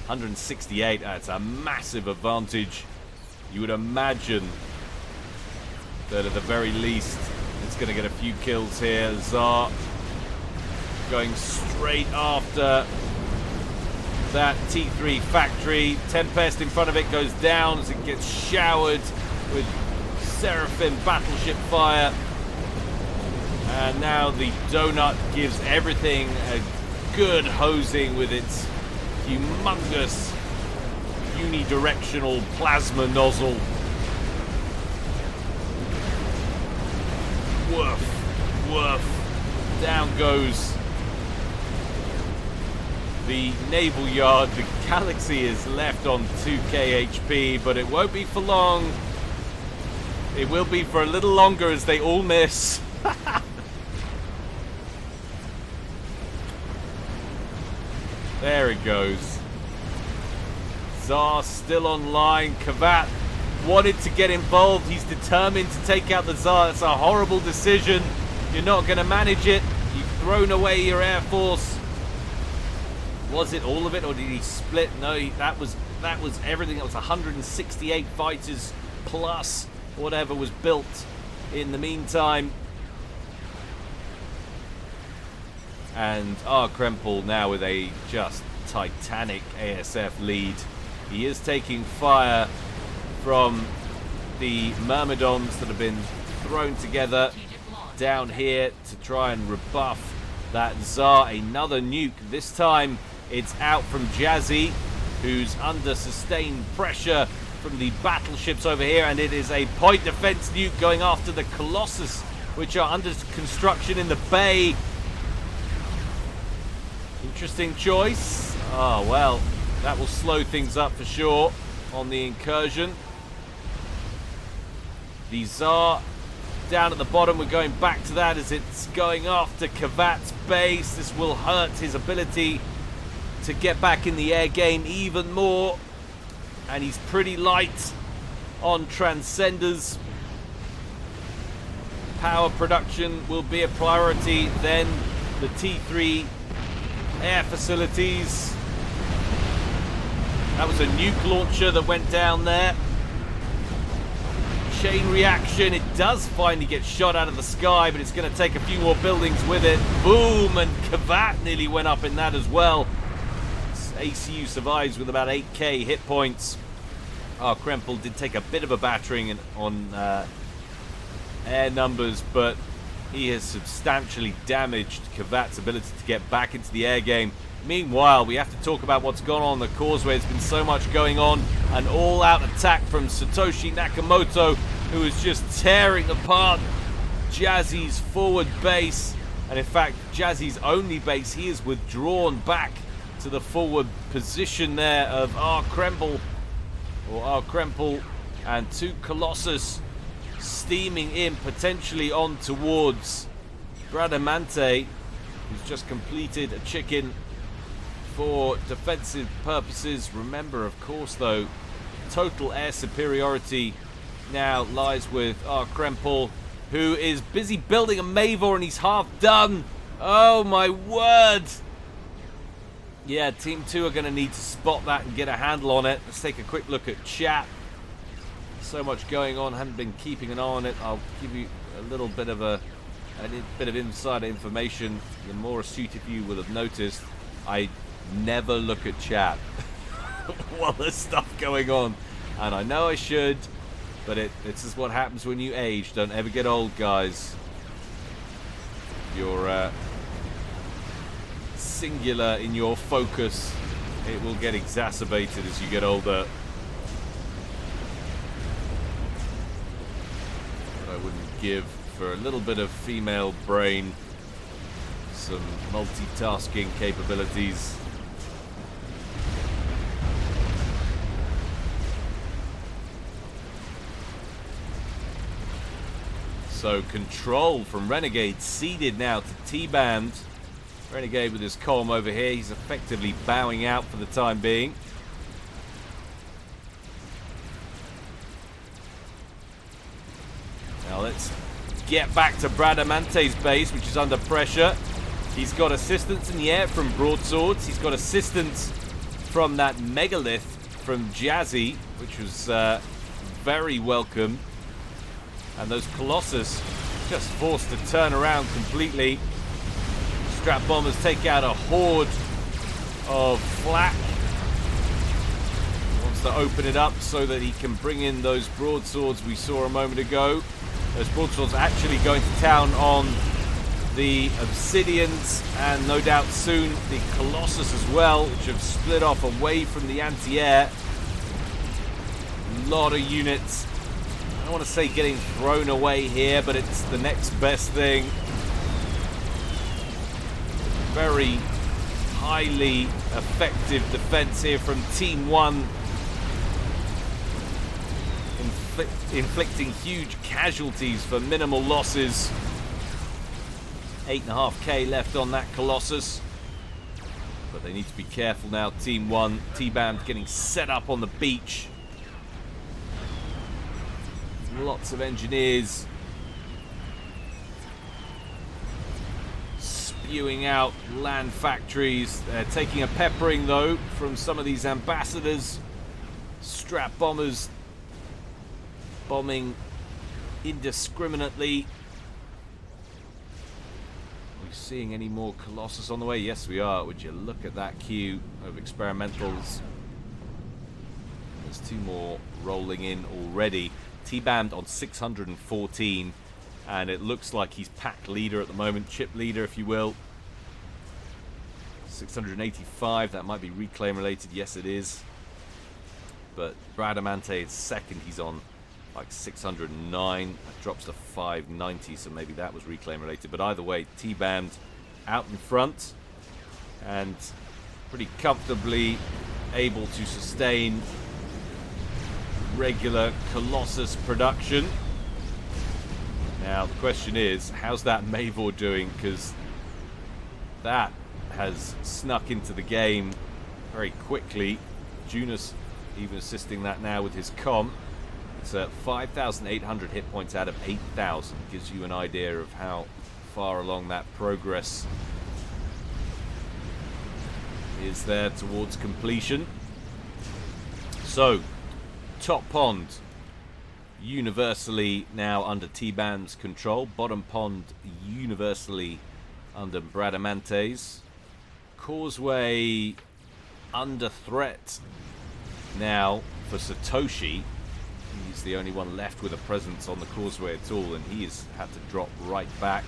168. That's a massive advantage. You would imagine that at the very least it's going to get a few kills here. Tsar going straight after that T3 factory. Tempest in front of it goes down as it gets showered with Seraphim battleship fire. And now the donut gives everything a good hosing with its humongous unidirectional plasma nozzle. Woof, woof. Down goes the naval yard. The Galaxy is left on 2k HP, but it won't be for long. It will be for a little longer as they all miss. There it goes. Tsar still online. Kavat wanted to get involved. He's determined to take out the Tsar. That's a horrible decision. You're not going to manage it. You've thrown away your air force. Was it all of it, or did he split? No, that was everything. That was 168 fighters plus whatever was built in the meantime. And our Krempel now with a just titanic ASF lead. He is taking fire from the Myrmidons that have been thrown together down here to try and rebuff that Tsar. Another nuke. This time it's out from Jazzy, who's under sustained pressure from the battleships over here, and it is a point defense nuke going after the Colossus, which are under construction in the bay. Interesting choice. Oh, well, that will slow things up for sure on the incursion. The Tsar down at the bottom. We're going back to that as it's going after Kavat's base. This will hurt his ability to get back in the air game even more. And he's pretty light on transcenders. power production will be a priority. Then the T3 air facilities. That was a nuke launcher that went down there. Chain reaction. It does finally get shot out of the sky, but it's going to take a few more buildings with it. Boom! And Kavat nearly went up in that as well. ACU survives with about 8k hit points. Our Krempel did take a bit of a battering on air numbers, but he has substantially damaged Kavat's ability to get back into the air game. Meanwhile, we have to talk about what's gone on the causeway. There's been so much going on. An all-out attack from Satoshi Nakamoto, who is just tearing apart Jazzy's forward base. And in fact, Jazzy's only base, he is withdrawn back to the forward position there of our Krempel, and two Colossus steaming in, potentially on towards Bradamante, who's just completed a chicken for defensive purposes. Remember, of course, though, total air superiority now lies with our Krempel, who is busy building a Mavor, and he's half done. Oh my word! Yeah, Team 2 are going to need to spot that and get a handle on it. Let's take a quick look at chat. So much going on, haven't been keeping an eye on it. I'll give you a little bit of insider information. The more astute of you will have noticed, I never look at chat while there's stuff going on. And I know I should, but this is what happens when you age. Don't ever get old, guys. You're singular in your focus. It will get exacerbated as you get older. But I wouldn't give for a little bit of female brain, some multitasking capabilities. So control from Renegade ceded now to T-Band. Renegade with his column over here. He's effectively bowing out for the time being. Now let's get back to Bradamante's base, which is under pressure. He's got assistance in the air from broadswords. He's got assistance from that megalith from Jazzy, which was very welcome. And those Colossus just forced to turn around completely. Strap bombers take out a horde of flak. He wants to open it up so that he can bring in those broadswords we saw a moment ago. Those broadswords actually going to town on the Obsidians, and no doubt soon the Colossus as well, which have split off away from the anti-air. A lot of units. I don't want to say getting thrown away here, but it's the next best thing. Very highly effective defense here from Team 1. Inflicting huge casualties for minimal losses. 8.5k left on that Colossus. But they need to be careful now, Team 1. T-Band getting set up on the beach. Lots of engineers spewing out land factories. They're taking a peppering, though, from some of these ambassadors. Strap bombers bombing indiscriminately. Are we seeing any more Colossus on the way? Yes, we are. Would you look at that queue of experimentals? There's two more rolling in already. T-Band on 614, and it looks like he's pack leader at the moment, chip leader if you will. 685, that might be reclaim related. Yes, it is. But Bradamante is second. He's on like 609. That drops to 590, so maybe that was reclaim related. But either way, T-Band out in front and pretty comfortably able to sustain regular Colossus production. Now the question is, how's that Mavor doing? Because that has snuck into the game very quickly. Junus even assisting that now with his comm. It's 5,800 hit points out of 8,000. Gives you an idea of how far along that progress is there towards completion. So, top pond universally now under T-Bam's control. Bottom pond universally under Bradamante's. Causeway under threat now for Satoshi. He's the only one left with a presence on the causeway at all, and he has had to drop right back.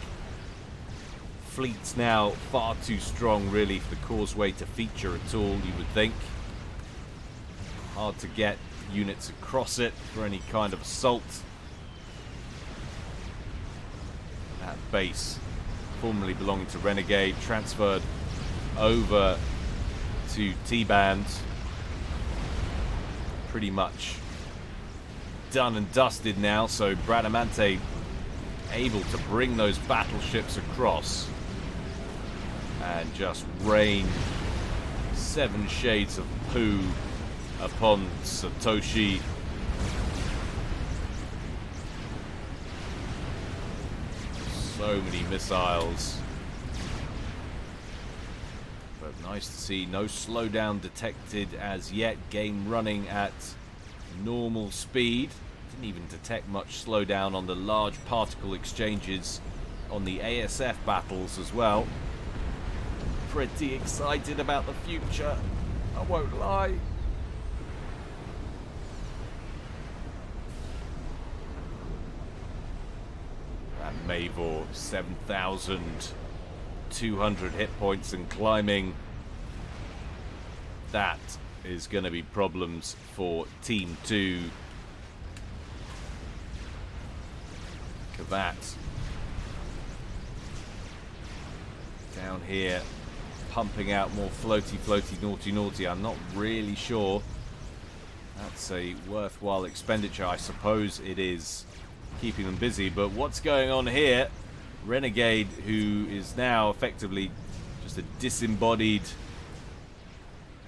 Fleet's now far too strong, really, for the causeway to feature at all, you would think. Hard to get units across it for any kind of assault. That base, formerly belonging to Renegade, transferred over to T-Band. Pretty much done and dusted now, so Bradamante able to bring those battleships across and just rain 7 shades of poo upon Satoshi. So many missiles. But nice to see no slowdown detected as yet. Game running at normal speed. Didn't even detect much slowdown on the large particle exchanges on the ASF battles as well. Pretty excited about the future, I won't lie. That Mavor, 7,200 hit points and climbing. That is going to be problems for Team 2. Kavat down here, pumping out more floaty, naughty. I'm not really sure that's a worthwhile expenditure. I suppose it is, keeping them busy. But what's going on here? Renegade, who is now effectively just a disembodied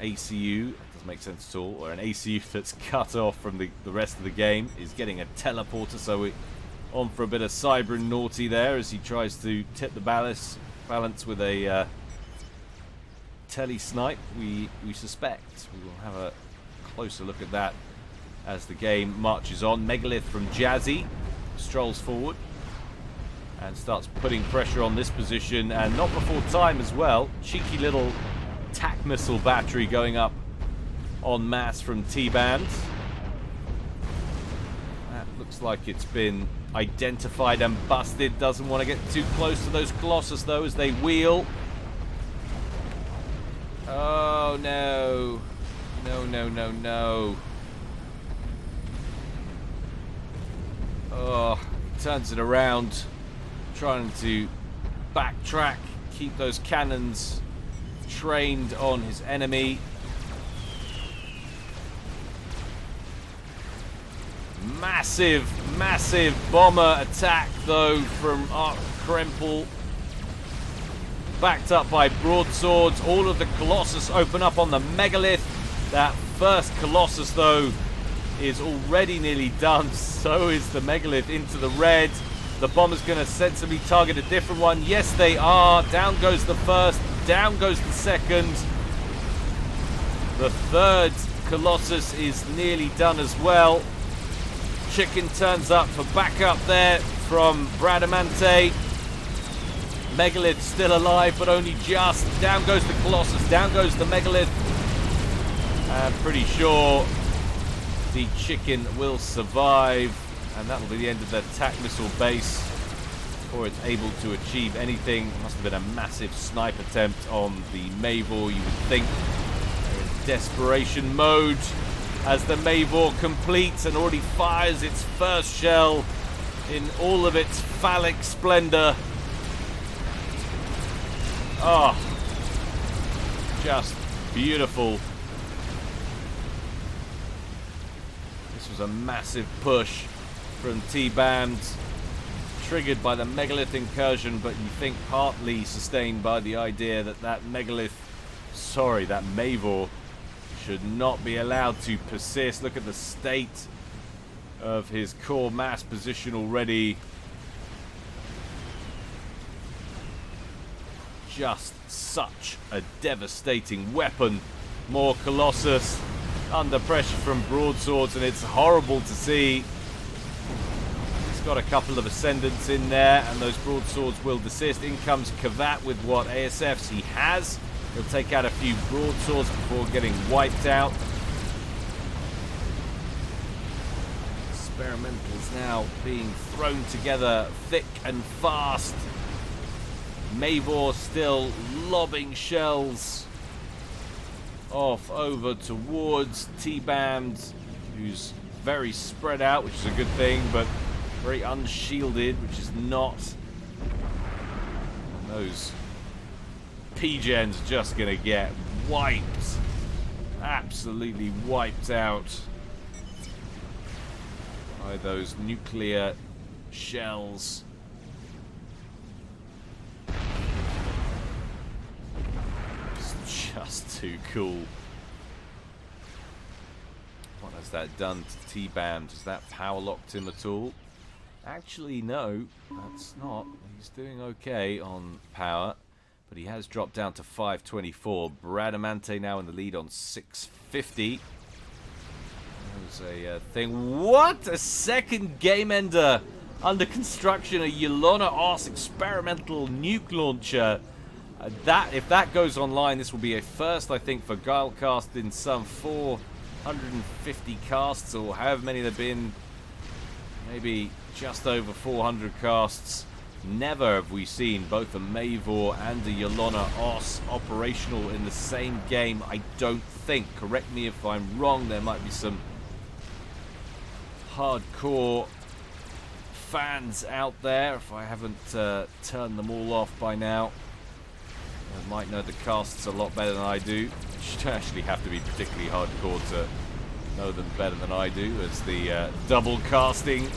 ACU, that doesn't make sense at all, or an ACU that's cut off from the rest of the game, is getting a teleporter, so we're on for a bit of cyber and naughty there as he tries to tip the balance with a tele-snipe, we suspect. We will have a closer look at that as the game marches on. Megalith from Jazzy strolls forward and starts putting pressure on this position, and not before time as well. Cheeky little tac missile battery going up en masse from T-Band. That looks like it's been identified and busted. Doesn't want to get too close to those Colossus though as they wheel. Oh no. No. Oh, turns it around, trying to backtrack, keep those cannons trained on his enemy. Massive bomber attack though from Ark Krempel, backed up by broadswords. All of the Colossus open up on the Megalith. That first Colossus though is already nearly done. So is the Megalith into the red. The bomber's going to sensibly target a different one. Yes, they are. Down goes the first. Down goes the second. The third Colossus is nearly done as well. Chicken turns up for backup there from Bradamante. Megalith still alive, but only just. Down goes the Colossus. Down goes the Megalith. I'm pretty sure the chicken will survive, and that will be the end of the attack missile base before it's able to achieve anything. Must have been a massive snipe attempt on the Mavor, you would think. They're in desperation mode as the Mavor completes and already fires its first shell in all of its phallic splendor. Oh, just beautiful. This was a massive push from T-Band, triggered by the Megalith incursion, but you think partly sustained by the idea that that Mavor should not be allowed to persist. Look at the state of his core mass position already. Just such a devastating weapon. More Colossus under pressure from broadswords, and it's horrible to see. He's got a couple of Ascendants in there, and those broadswords will desist. In comes Kavat with what ASFs he has. He'll take out a few broadswords before getting wiped out. Experimentals now being thrown together thick and fast. Mavor still lobbing shells off over towards T-Band, who's very spread out, which is a good thing, but very unshielded, which is not. And those P-Gens just going to get wiped. Absolutely wiped out by those nuclear shells. Just too cool. What has that done to T-Bam? Has that power locked him at all? Actually, no, that's not. He's doing okay on power, but he has dropped down to 524. Bradamante now in the lead on 650. There's a thing. What? A second game ender under construction. A Yolona Os experimental nuke launcher. If that goes online, this will be a first, I think, for Guilecast in some 450 casts, or however many there have been. Maybe just over 400 casts. Never have we seen both a Mavor and a Yolona Os operational in the same game, I don't think. Correct me if I'm wrong. There might be some hardcore fans out there, if I haven't turned them all off by now. I might know the casts a lot better than I do. You should actually have to be particularly hardcore to know them better than I do, as the double casting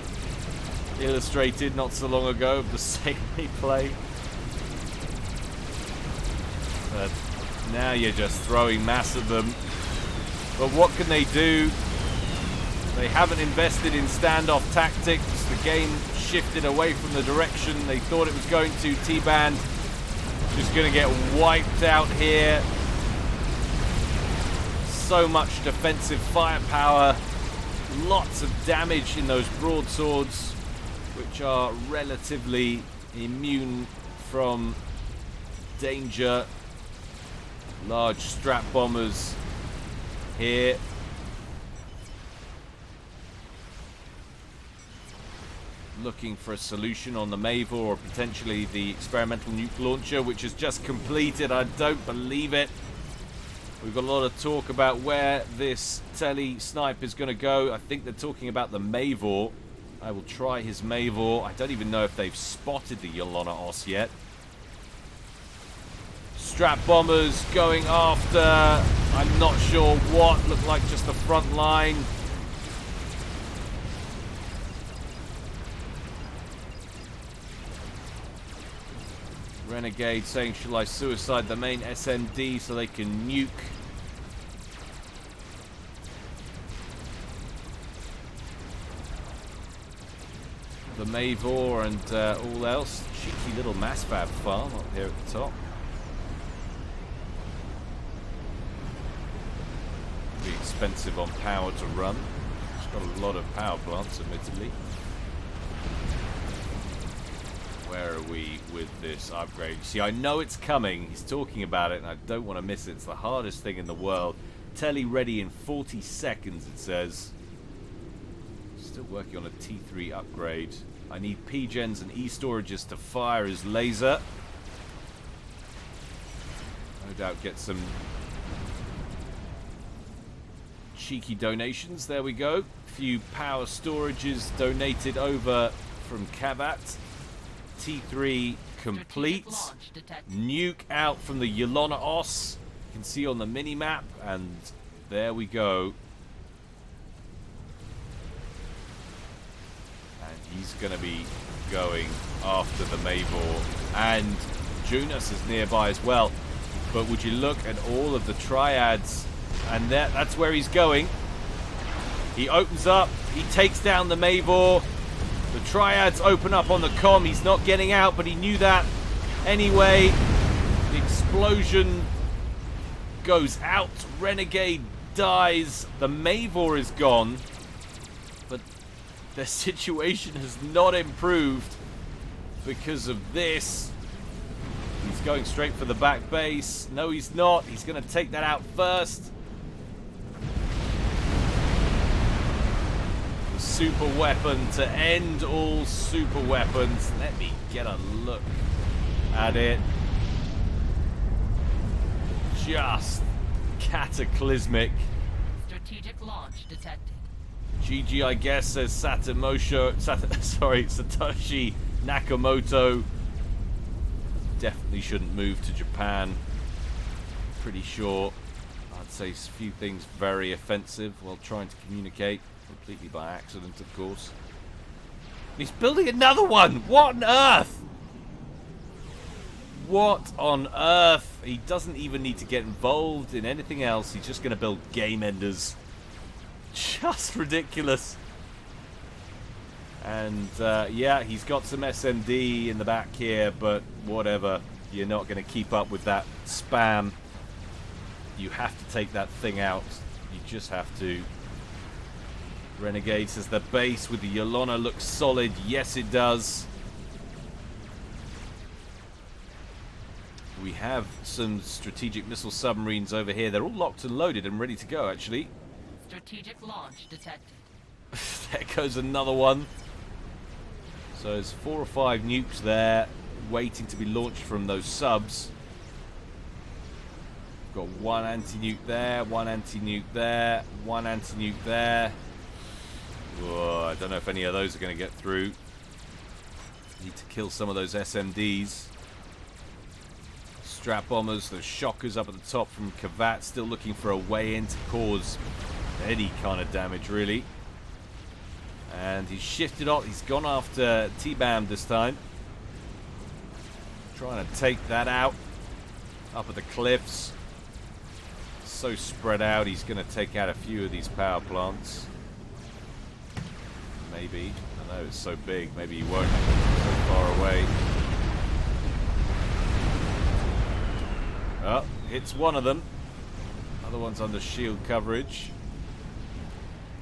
illustrated not so long ago of the same play. But now you're just throwing mass at them. But what can they do? They haven't invested in standoff tactics. The game shifted away from the direction they thought it was going to. T-Band just going to get wiped out here. So much defensive firepower. Lots of damage in those broadswords, which are relatively immune from danger. Large strap bombers here. Looking for a solution on the Mavor, or potentially the experimental nuke launcher, which is just completed. I don't believe it. We've got a lot of talk about where this tele snipe is going to go. I think they're talking about the Mavor. I will try his Mavor. I don't even know if they've spotted the Yolona Os yet. Strap bombers going after, I'm not sure what, looked like just the front line. Renegade saying, shall I suicide the main SMD so they can nuke? The Mavor and all else. Cheeky little mass fab farm up here at the top. Be expensive on power to run. It's got a lot of power plants, admittedly. Where are we with this upgrade? See, I know it's coming. He's talking about it, and I don't want to miss it. It's the hardest thing in the world. Tele ready in 40 seconds, it says. Still working on a T3 upgrade. I need P-Gens and E-Storages to fire his laser. No doubt get some cheeky donations. There we go. A few power storages donated over from Kavat. T3 complete. Nuke out from the Yolona Os. You can see on the mini-map, and there we go. And he's going to be going after the Mavor. And Junus is nearby as well. But would you look at all of the triads, and that's where he's going. He opens up He takes down the Mavor. The Triads open up on the comm. He's not getting out, but he knew that anyway. The explosion goes out. Renegade dies. The Mavor is gone. But the situation has not improved because of this. He's going straight for the back base. No, he's not. He's going to take that out first. The super weapon to end all super weapons. Let me get a look at it. Just cataclysmic. Strategic launch detected. GG, I guess, says Satoshi Nakamoto. Definitely shouldn't move to Japan. Pretty sure. I'd say a few things very offensive while trying to communicate. Completely by accident, of course. He's building another one! What on earth? What on earth? He doesn't even need to get involved in anything else. He's just going to build game enders. Just ridiculous. And yeah, he's got some SMD in the back here, but whatever. You're not going to keep up with that spam. You have to take that thing out. You just have to. Renegade says the base with the Yolona looks solid. Yes, it does. We have some strategic missile submarines over here. They're all locked and loaded and ready to go, actually. Strategic launch detected. There goes another one. So there's 4 or 5 nukes there waiting to be launched from those subs. Got one anti-nuke there, one anti-nuke there, one anti-nuke there. Whoa, I don't know if any of those are going to get through. Need to kill some of those SMDs. Strap bombers, those shockers up at the top from Kavat, still looking for a way in to cause any kind of damage, really. And he's shifted off. He's gone after T-Bam this time. Trying to take that out. Up at the cliffs. So spread out, he's going to take out a few of these power plants. Maybe. I know it's so big. Maybe he won't. So far away. Oh, hits one of them. Other one's under shield coverage.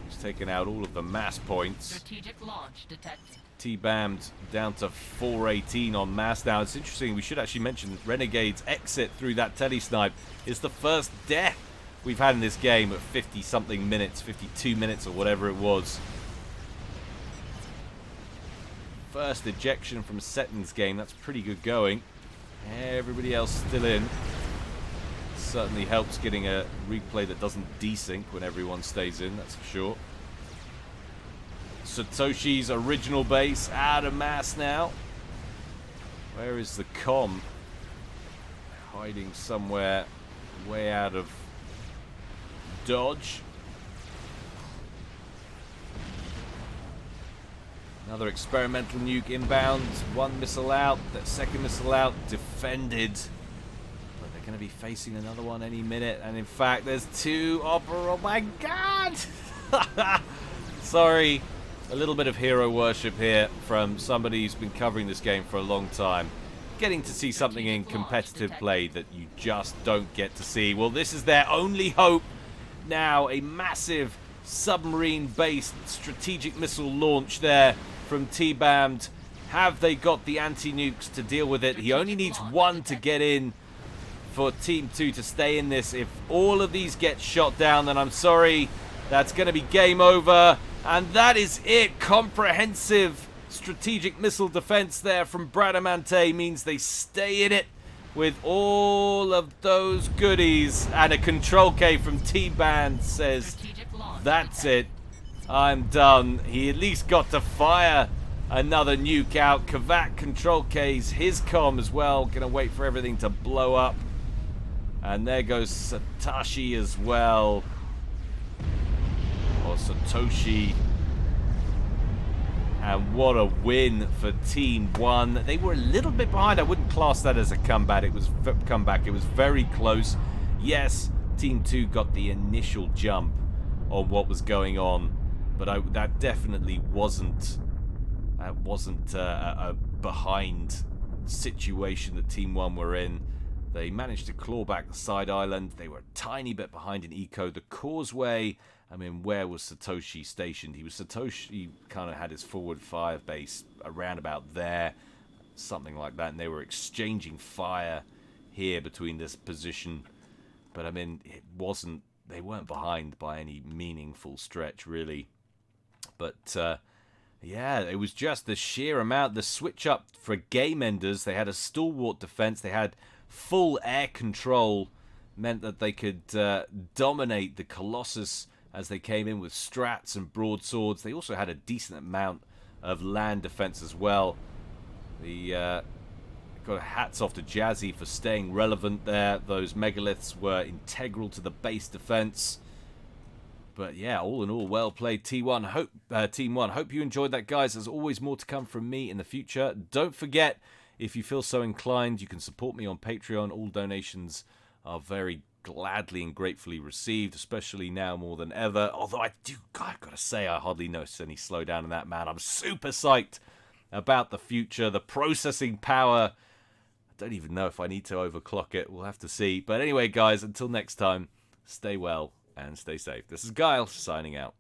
He's taken out all of the mass points. Strategic launch detected. T-Bammed down to 418 on mass now. It's interesting, we should actually mention Renegade's exit through that telesnipe is the first death we've had in this game at 50-something minutes, 52 minutes or whatever it was. First ejection from Setons game, that's pretty good going. Everybody else still in. Certainly helps getting a replay that doesn't desync when everyone stays in, that's for sure. Satoshi's original base out of mass now. Where is the comm? Hiding somewhere way out of dodge. Another experimental nuke inbound. One missile out. That second missile out. Defended. But they're going to be facing another one any minute. And in fact, there's 2 Oh my god! Sorry. A little bit of hero worship here from somebody who's been covering this game for a long time. Getting to see something in competitive play that you just don't get to see. Well, this is their only hope now. A massive submarine-based strategic missile launch there from T-Bammed. Have they got the anti-nukes to deal with it? He only needs 1 to get in for Team 2 to stay in this. If all of these get shot down, then I'm sorry. That's going to be game over. And that is it. Comprehensive strategic missile defense there from Bradamante means they stay in it with all of those goodies. And a control K from T-Band says, that's it. I'm done. He at least got to fire another nuke out. Kavat control K's his comm as well. Gonna wait for everything to blow up. And there goes Satoshi as well. Or Satoshi. And what a win for Team 1. They were a little bit behind. I wouldn't class that as a comeback. It was very close. Yes, Team 2 got the initial jump on what was going on. But that definitely wasn't a behind situation that Team 1 were in. They managed to claw back the side island. They were a tiny bit behind in eco. The causeway, I mean, where was Satoshi stationed? Satoshi kind of had his forward fire base around about there, something like that, and they were exchanging fire here between this position. But I mean, they weren't behind by any meaningful stretch, really. But yeah, it was just the sheer amount, the switch up for game enders. They had a stalwart defense. They had full air control, meant that they could dominate the Colossus as they came in with strats and broadswords. They also had a decent amount of land defense as well. Got hats off to Jazzy for staying relevant there. Those megaliths were integral to the base defense. But yeah, all in all, well played, Team 1. Hope you enjoyed that, guys. There's always more to come from me in the future. Don't forget, if you feel so inclined, you can support me on Patreon. All donations are very gladly and gratefully received, especially now more than ever. Although I've got to say, I hardly noticed any slowdown in that, man. I'm super psyched about the future, the processing power. I don't even know if I need to overclock it. We'll have to see. But anyway, guys, until next time, stay well and stay safe. This is Guile, signing out.